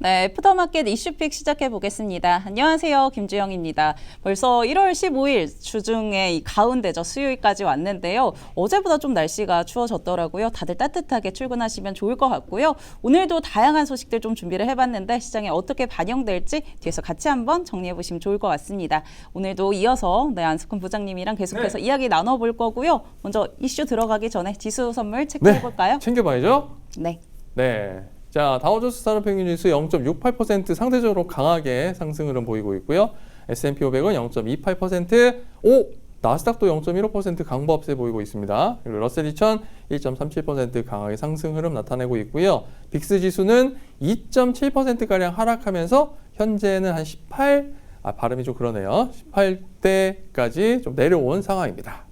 네, 애프터마켓 이슈픽 시작해 보겠습니다. 안녕하세요, 김주영입니다. 벌써 1월 15일 주중에 이 가운데죠. 수요일까지 왔는데요. 어제보다 좀 날씨가 추워졌더라고요. 다들 따뜻하게 출근하시면 좋을 것 같고요. 오늘도 다양한 소식들 좀 준비를 해봤는데 시장에 어떻게 반영될지 뒤에서 같이 한번 정리해 보시면 좋을 것 같습니다. 오늘도 이어서 안석훈 부장님이랑 계속해서 이야기 나눠볼 거고요. 먼저 이슈 들어가기 전에 지수 선물 체크해 볼까요? 챙겨봐야죠. 네. 자, 다우존스 산업평균 지수 0.68% 상대적으로 강하게 상승 흐름 보이고 있고요. S&P 500은 0.28%, 나스닥도 0.15% 강보합세 보이고 있습니다. 그리고 러셀 2000 1.37% 강하게 상승 흐름 나타내고 있고요. 빅스 지수는 2.7%가량 하락하면서 현재는 한 발음이 좀 그러네요. 18대까지 좀 내려온 상황입니다.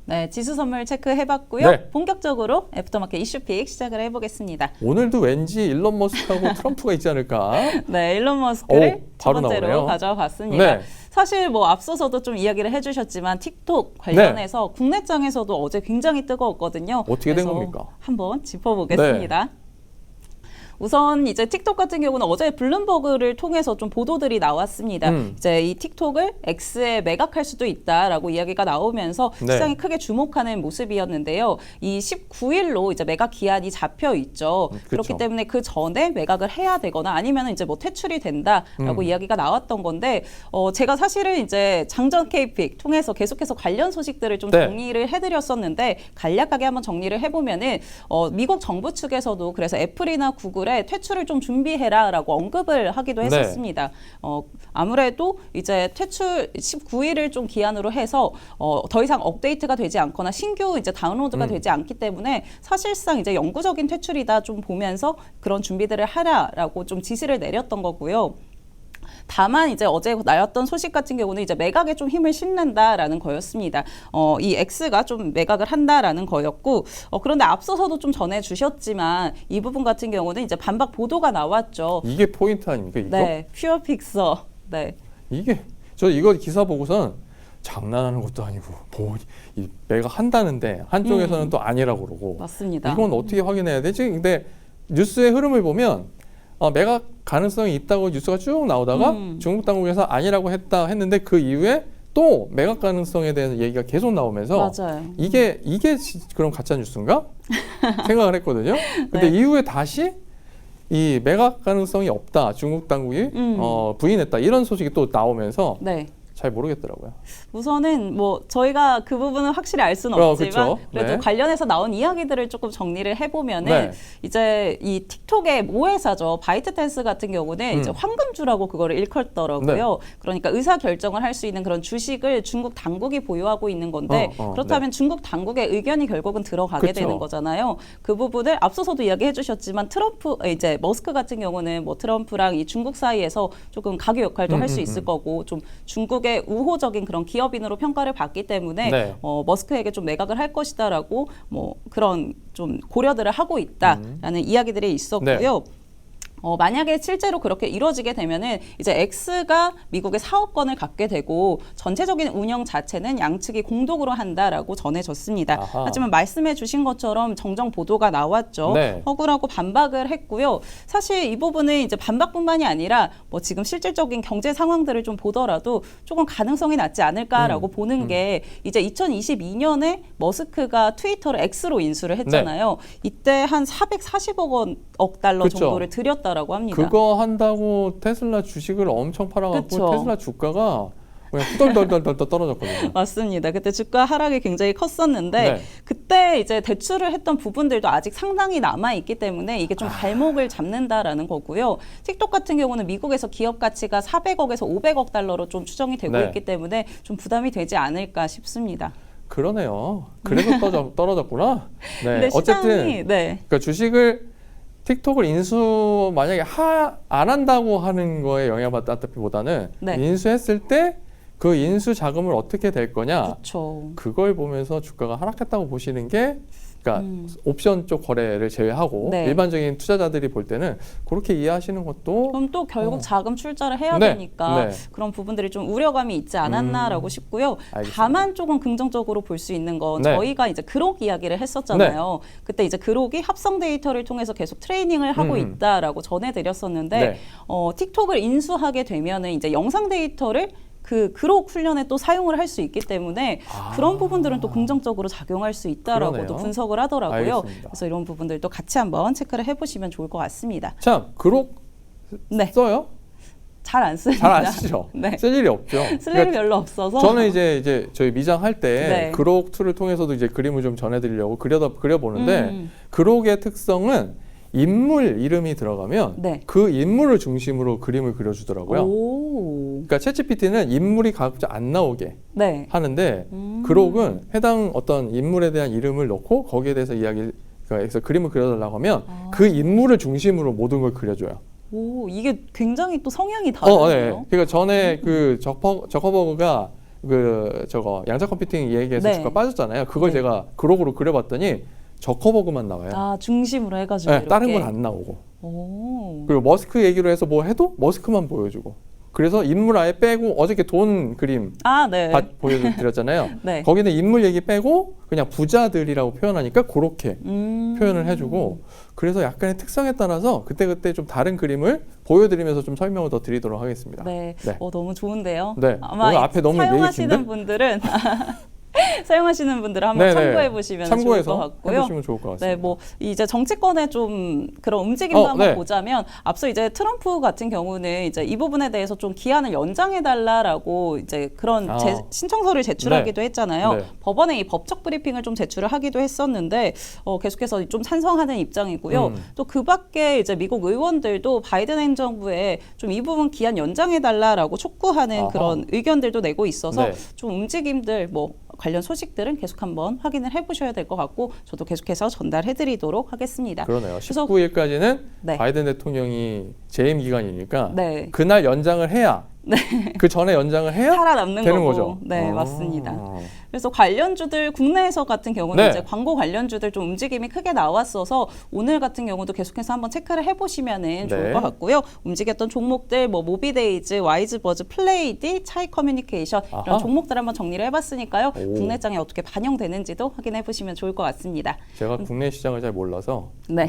네, 지수 선물 체크해봤고요. 본격적으로 애프터마켓 이슈픽 시작을 해보겠습니다. 오늘도 왠지 일론 머스크하고 트럼프가 있지 않을까? 네, 일론 머스크를 첫 번째로 나오네요. 가져와 봤습니다. 사실 앞서서도 좀 이야기를 해주셨지만 틱톡 관련해서 국내장에서도 어제 굉장히 뜨거웠거든요. 어떻게 된 겁니까? 한번 짚어보겠습니다. 우선 이제 틱톡 같은 경우는 어제 블룸버그를 통해서 좀 보도들이 나왔습니다. 이제 이 틱톡을 X에 매각할 수도 있다라고 이야기가 나오면서 시장이 크게 주목하는 모습이었는데요. 이 19일로 이제 매각 기한이 잡혀 있죠. 그렇기 때문에 그 전에 매각을 해야 되거나 아니면 이제 퇴출이 된다라고 이야기가 나왔던 건데 제가 사실은 이제 장전 K픽 통해서 계속해서 관련 소식들을 좀 정리를 해드렸었는데 간략하게 한번 정리를 해보면은 미국 정부 측에서도 그래서 애플이나 구글에 퇴출을 좀 준비해라라고 언급을 하기도 했었습니다. 아무래도 이제 퇴출 19일을 좀 기한으로 해서 더 이상 업데이트가 되지 않거나 신규 이제 다운로드가 되지 않기 때문에 사실상 이제 영구적인 퇴출이다 좀 보면서 그런 준비들을 하라라고 좀 지시를 내렸던 거고요. 다만 이제 어제 나왔던 소식 같은 경우는 이제 매각에 좀 힘을 싣는다라는 거였습니다. 이 X가 좀 매각을 한다라는 거였고 그런데 앞서서도 좀 전해주셨지만 이 부분 같은 경우는 이제 반박 보도가 나왔죠. 이게 포인트 아닙니까? 이거? 네, 퓨어픽서. 네. 저 이거 기사 보고선 장난하는 것도 아니고 매각한다는데 한쪽에서는 또 아니라고 그러고. 맞습니다. 이건 어떻게 확인해야 되지? 근데 뉴스의 흐름을 보면 매각 가능성이 있다고 뉴스가 쭉 나오다가 중국 당국에서 아니라고 했는데 그 이후에 또 매각 가능성에 대한 얘기가 계속 나오면서 맞아요. 이게 그럼 가짜 뉴스인가? 생각을 했거든요. 근데 이후에 다시 이 매각 가능성이 없다. 중국 당국이 부인했다. 이런 소식이 또 나오면서 잘 모르겠더라고요. 우선은 저희가 그 부분은 확실히 알 수는 없지만 그래도 관련해서 나온 이야기들을 조금 정리를 해보면은 이제 이 틱톡의 모회사죠. 바이트댄스 같은 경우는 이제 황금주라고 그거를 일컬더라고요. 그러니까 의사 결정을 할 수 있는 그런 주식을 중국 당국이 보유하고 있는 건데 그렇다면 중국 당국의 의견이 결국은 들어가게 되는 거잖아요. 그 부분을 앞서서도 이야기해 주셨지만 이제 머스크 같은 경우는 트럼프랑 이 중국 사이에서 조금 가교 역할도 할 수 있을 거고 좀 중국의 우호적인 그런 기업인으로 평가를 받기 때문에 머스크에게 좀 매각을 할 것이다라고 그런 좀 고려들을 하고 있다라는 이야기들이 있었고요. 만약에 실제로 그렇게 이루어지게 되면은 이제 X가 미국의 사업권을 갖게 되고 전체적인 운영 자체는 양측이 공동으로 한다라고 전해졌습니다. 하지만 말씀해 주신 것처럼 정정 보도가 나왔죠. 억울하고 반박을 했고요. 사실 이 부분은 이제 반박뿐만이 아니라 지금 실질적인 경제 상황들을 좀 보더라도 조금 가능성이 낮지 않을까라고 보는 게 이제 2022년에 머스크가 트위터를 X로 인수를 했잖아요. 이때 한 440억 달러 정도를 들였다. 라고 합니다. 그거 한다고 테슬라 주식을 엄청 팔아갖고 테슬라 주가가 그냥 후덜덜덜 떨어졌거든요. 맞습니다. 그때 주가 하락이 굉장히 컸었는데 그때 이제 대출을 했던 부분들도 아직 상당히 남아 있기 때문에 이게 좀 발목을 잡는다라는 거고요. 틱톡 같은 경우는 미국에서 기업 가치가 400억에서 500억 달러로 좀 추정이 되고 있기 때문에 좀 부담이 되지 않을까 싶습니다. 그러네요. 그래서 떨어졌구나. 어쨌든 그러니까 주식을 틱톡을 만약에 안 한다고 하는 거에 영향을 받다기보다는 인수했을 때 그 인수 자금을 어떻게 될 거냐 그걸 보면서 주가가 하락했다고 보시는 게 그러니까 옵션 쪽 거래를 제외하고 네. 일반적인 투자자들이 볼 때는 그렇게 이해하시는 것도 그럼 또 결국 자금 출자를 해야 네. 되니까 네. 그런 부분들이 좀 우려감이 있지 않았나라고 싶고요. 알겠습니다. 다만 조금 긍정적으로 볼 수 있는 건 네. 저희가 이제 그록 이야기를 했었잖아요. 그때 이제 그록이 합성 데이터를 통해서 계속 트레이닝을 하고 있다라고 전해드렸었는데 네. 틱톡을 인수하게 되면은 이제 영상 데이터를 그 그록 훈련에 또 사용을 할 수 있기 때문에 그런 부분들은 또 긍정적으로 작용할 수 있다라고 또 그러네요. 분석을 하더라고요. 알겠습니다. 그래서 이런 부분들도 같이 한번 체크를 해보시면 좋을 것 같습니다. 참 그록 네, 써요? 잘 안 씁니다. 잘 안 쓰죠. 네. 쓸 일이 없죠. 쓸 일이 별로 없어서 저는 이제 저희 미장할 때 네. 그록 툴을 통해서도 이제 그림을 좀 전해드리려고 그려보는데 그록의 특성은 인물 이름이 들어가면 네. 그 인물을 중심으로 그림을 그려주더라고요. 오, 그러니까 챗GPT는 인물이 각자 안 나오게 네. 하는데 그록은 해당 어떤 인물에 대한 이름을 넣고 거기에 대해서 그래서 그림을 그려달라고 하면 그 인물을 중심으로 모든 걸 그려줘요. 오, 이게 굉장히 또 성향이 다르네요. 네. 그러니까 전에 그 저커버그가 저거 양자 컴퓨팅 얘기해서 네. 주가 빠졌잖아요. 그걸 네. 제가 그록으로 그려봤더니 저커버그만 나와요. 아, 중심으로 해가지고 네, 이렇게. 다른 건 안 나오고. 오, 그리고 머스크 얘기로 해서 뭐 해도 머스크만 보여주고. 그래서 인물 아예 빼고 어저께 돈 그림 아, 네. 보여드렸잖아요. 네. 거기는 인물 얘기 빼고 그냥 부자들이라고 표현하니까 그렇게 표현을 해주고 그래서 약간의 특성에 따라서 그때그때 좀 다른 그림을 보여드리면서 좀 설명을 더 드리도록 하겠습니다. 네. 네. 너무 좋은데요. 네. 아마 오늘 앞에 너무 사용하시는 얘기 긴데? 분들은 사용하시는 분들은 한번 네네. 참고해 보시면 좋을 것 참고해서 같고요. 해보시면 좋을 것 같습니다. 네, 뭐 이제 정치권의 좀 그런 움직임도 한번 네. 보자면 앞서 이제 트럼프 같은 경우는 이제 이 부분에 대해서 좀 기한을 연장해 달라라고 이제 그런 신청서를 제출하기도 했잖아요. 네. 법원에 이 법적 브리핑을 좀 제출을 하기도 했었는데 계속해서 좀 찬성하는 입장이고요. 또 그밖에 이제 미국 의원들도 바이든 행정부에 좀 이 부분 기한 연장해 달라라고 촉구하는 그런 의견들도 내고 있어서 네. 좀 움직임들 뭐 관련 소식들은 계속 한번 확인을 해보셔야 될 것 같고 저도 계속해서 전달해드리도록 하겠습니다. 그러네요. 그래서 19일까지는 네. 바이든 대통령이 재임 기간이니까 네. 그날 연장을 해야 그 전에 연장을 해야 살아남는 되는 거고. 거죠. 네, 맞습니다. 그래서 관련주들 국내에서 같은 경우는 네. 이제 광고 관련주들 좀 움직임이 크게 나왔어서 오늘 같은 경우도 계속해서 한번 체크를 해보시면은 좋을 네. 것 같고요. 움직였던 종목들 뭐 모비데이즈, 와이즈버즈, 플레이디, 차이 커뮤니케이션 이런 아하. 종목들 한번 정리를 해봤으니까요. 오. 국내장에 어떻게 반영되는지도 확인해 보시면 좋을 것 같습니다. 제가 국내 시장을 잘 몰라서 네.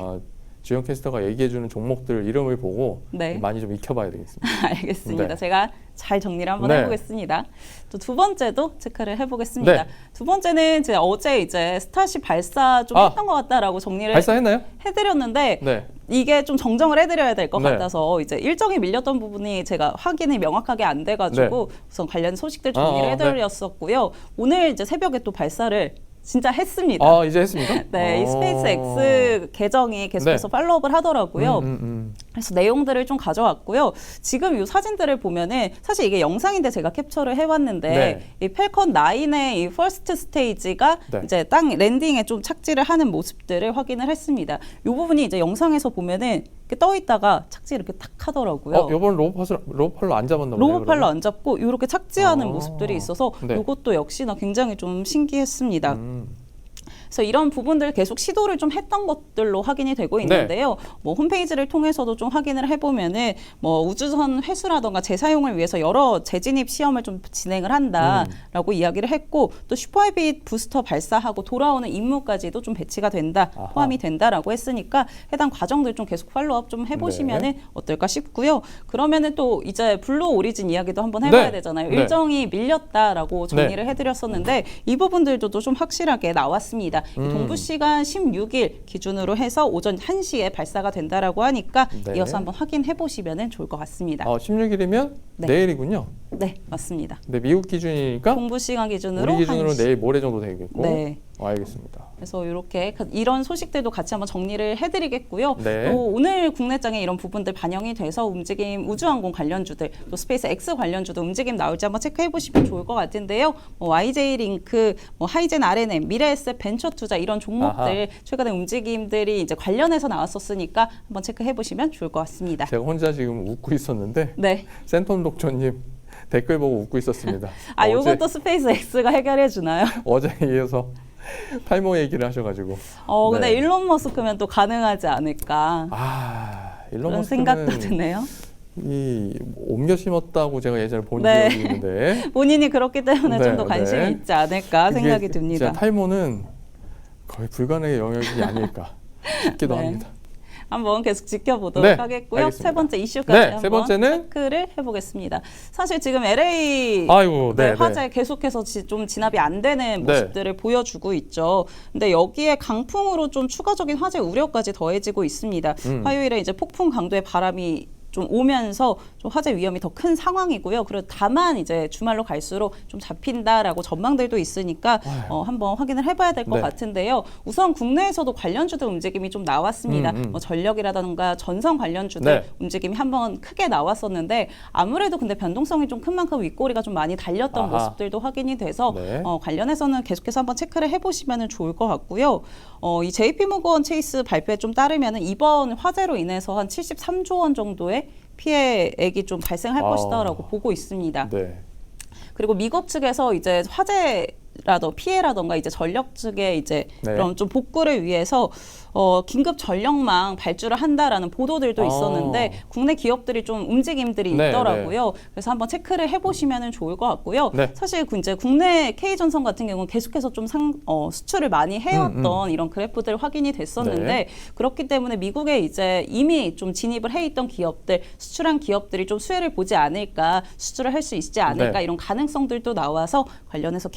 주영 캐스터가 얘기해주는 종목들 이름을 보고 네. 많이 좀 익혀봐야 되겠습니다. 알겠습니다. 네. 제가 잘 정리를 한번 네. 해보겠습니다. 또 두 번째도 체크를 해보겠습니다. 네. 두 번째는 제가 어제 이제 스타쉽 발사 좀 했던 것 같다라고 정리를 발사했나요? 해드렸는데 네. 이게 좀 정정을 해드려야 될 것 네. 같아서 이제 일정이 밀렸던 부분이 제가 확인이 명확하게 안 돼가지고 우선 관련 소식들 정리를 해드렸었고요. 오늘 이제 새벽에 또 발사를 진짜 했습니다. 아, 이제 했습니까? 네, 이 스페이스 X 계정이 계속해서 네. 팔로우업을 하더라고요. 음. 그래서 내용들을 좀 가져왔고요. 지금 이 사진들을 보면은 사실 이게 영상인데 제가 캡처를 해왔는데 네. 이 펠컨 9의 이 퍼스트 스테이지가 네. 이제 땅 랜딩에 좀 착지를 하는 모습들을 확인을 했습니다. 이 부분이 이제 영상에서 보면은 이렇게 떠 있다가 착지 이렇게 탁 하더라고요. 이번 로봇팔로 안 잡았나 보네요. 로봇팔로 안 잡고 이렇게 착지하는 아. 모습들이 있어서 네. 이것도 역시나 굉장히 좀 신기했습니다. 그래서 이런 부분들 계속 시도를 좀 했던 것들로 확인이 되고 있는데요. 뭐 홈페이지를 통해서도 좀 확인을 해보면은 뭐 우주선 회수라던가 재사용을 위해서 여러 재진입 시험을 좀 진행을 한다라고 이야기를 했고 또 슈퍼헤비 부스터 발사하고 돌아오는 임무까지도 좀 배치가 된다, 아하. 포함이 된다라고 했으니까 해당 과정들 좀 계속 팔로우업 좀 해보시면은 어떨까 싶고요. 그러면은 또 이제 블루 오리진 이야기도 한번 해봐야 네. 되잖아요. 네. 일정이 밀렸다라고 정리를 해드렸었는데 이 부분들도 좀 확실하게 나왔습니다. 이 동부 시간 16일 기준으로 해서 오전 1시에 발사가 된다라고 하니까 네. 이어서 한번 확인해 보시면 좋을 것 같습니다. 16일이면 네. 내일이군요. 네, 맞습니다. 근데 미국 기준이니까 동부 시간 기준으로 우리 기준으로 1시. 내일 모레 정도 되겠고. 네. 알겠습니다. 그래서 이렇게 이런 소식들도 같이 한번 정리를 해드리겠고요. 네. 또 오늘 국내장에 이런 부분들 반영이 돼서 움직임 우주항공 관련주들 또 스페이스 X 관련주도 움직임 나올지 한번 체크해 보시면 좋을 것 같은데요. 뭐 YJ 링크, 뭐 하이젠 R&M, 미래에셋 벤처 투자 이런 종목들 최근에 움직임들이 이제 관련해서 나왔었으니까 한번 체크해 보시면 좋을 것 같습니다. 제가 혼자 지금 웃고 있었는데 네. 센텀 독조님 댓글 보고 웃고 있었습니다. 아, 요것도 스페이스 X가 해결해 주나요? 어제에 이어서 탈모 얘기를 하셔가지고. 근데 네. 일론 머스크면 또 가능하지 않을까. 일론 그런 머스크는 생각도 드네요. 옮겨 심었다고 제가 예전에 본 네. 기억이 있는데 본인이 그렇기 때문에 네, 좀 더 관심이 네. 있지 않을까 생각이 진짜 듭니다. 탈모는 거의 불가능의 영역이 아닐까 싶기도 네. 합니다. 한번 계속 지켜보도록 네, 하겠고요. 알겠습니다. 세 번째 이슈까지 네, 한번 세 번째는 체크를 해보겠습니다. 사실 지금 LA 아이고, 네, 화재 계속해서 좀 진압이 안 되는 네. 모습들을 보여주고 있죠. 근데 여기에 강풍으로 좀 추가적인 화재 우려까지 더해지고 있습니다. 화요일에 이제 폭풍 강도의 바람이 좀 오면서 좀 화재 위험이 더 큰 상황이고요. 그리고 다만 이제 주말로 갈수록 좀 잡힌다라고 전망들도 있으니까 한번 확인을 해봐야 될 것 네. 같은데요. 우선 국내에서도 관련주들 움직임이 좀 나왔습니다. 뭐 전력이라든가 전선 관련주들 네. 움직임이 한번 크게 나왔었는데 아무래도 근데 변동성이 좀 큰 만큼 윗꼬리가 좀 많이 달렸던 아하. 모습들도 확인이 돼서 네. 관련해서는 계속해서 한번 체크를 해보시면 좋을 것 같고요. 이 JP모건 체이스 발표에 좀 따르면 이번 화재로 인해서 한 73조 원 정도의 피해액이 좀 발생할 것이다라고 보고 있습니다. 네. 그리고 미국 측에서 이제 피해라던가 이제 전력 측에 이제 네. 그런 좀 복구를 위해서 긴급 전력망 발주를 한다라는 보도들도 있었는데 국내 기업들이 좀 움직임들이 네, 있더라고요. 그래서 한번 체크를 해보시면 좋을 것 같고요. 네. 사실 이제 국내 K전선 같은 경우는 계속해서 좀 수출을 많이 해왔던 이런 그래프들 확인이 됐었는데 네. 그렇기 때문에 미국에 이제 이미 좀 진입을 해 있던 기업들, 수출한 기업들이 좀 수혜를 보지 않을까, 수출을 할 수 있지 않을까 네. 이런 가능성들도 나와서 관련해서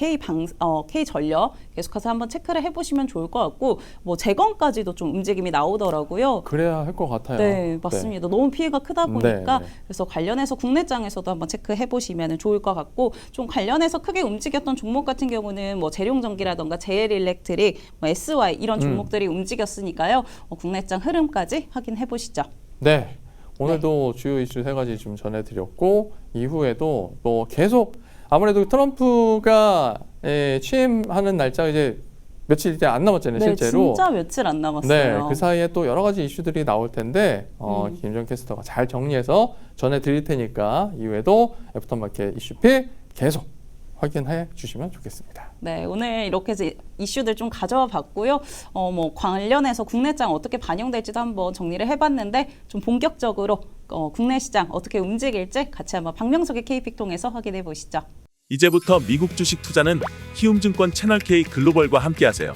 K전력 계속해서 한번 체크를 해보시면 좋을 것 같고 뭐 재건까지도 좀 움직임이 나오더라고요. 그래야 할 것 같아요. 네, 맞습니다. 너무 피해가 크다 보니까 네. 그래서 관련해서 국내장에서도 한번 체크해 보시면 좋을 것 같고 좀 관련해서 크게 움직였던 종목 같은 경우는 뭐 재룡전기라던가 JL일렉트릭, 뭐 SY 이런 종목들이 움직였으니까요. 국내장 흐름까지 확인해 보시죠. 네. 오늘도 주요 이슈 세 가지 좀 전해드렸고 이후에도 뭐 계속 아무래도 트럼프가 취임하는 날짜가 이제 며칠 이제 안 남았잖아요, 네, 실제로. 진짜 며칠 안 남았어요. 네, 그 사이에 또 여러 가지 이슈들이 나올 텐데 김정 캐스터가 잘 정리해서 전해드릴 테니까 이후에도 애프터마켓 이슈픽 계속 확인해 주시면 좋겠습니다. 네, 오늘 이렇게 이슈들 좀 가져와 봤고요. 뭐 관련해서 국내장 어떻게 반영될지도 한번 정리를 해봤는데 좀 본격적으로 국내 시장 어떻게 움직일지 같이 한번 박명석의 K픽 통해서 확인해 보시죠. 이제부터 미국 주식 투자는 키움증권 채널 K 글로벌과 함께하세요.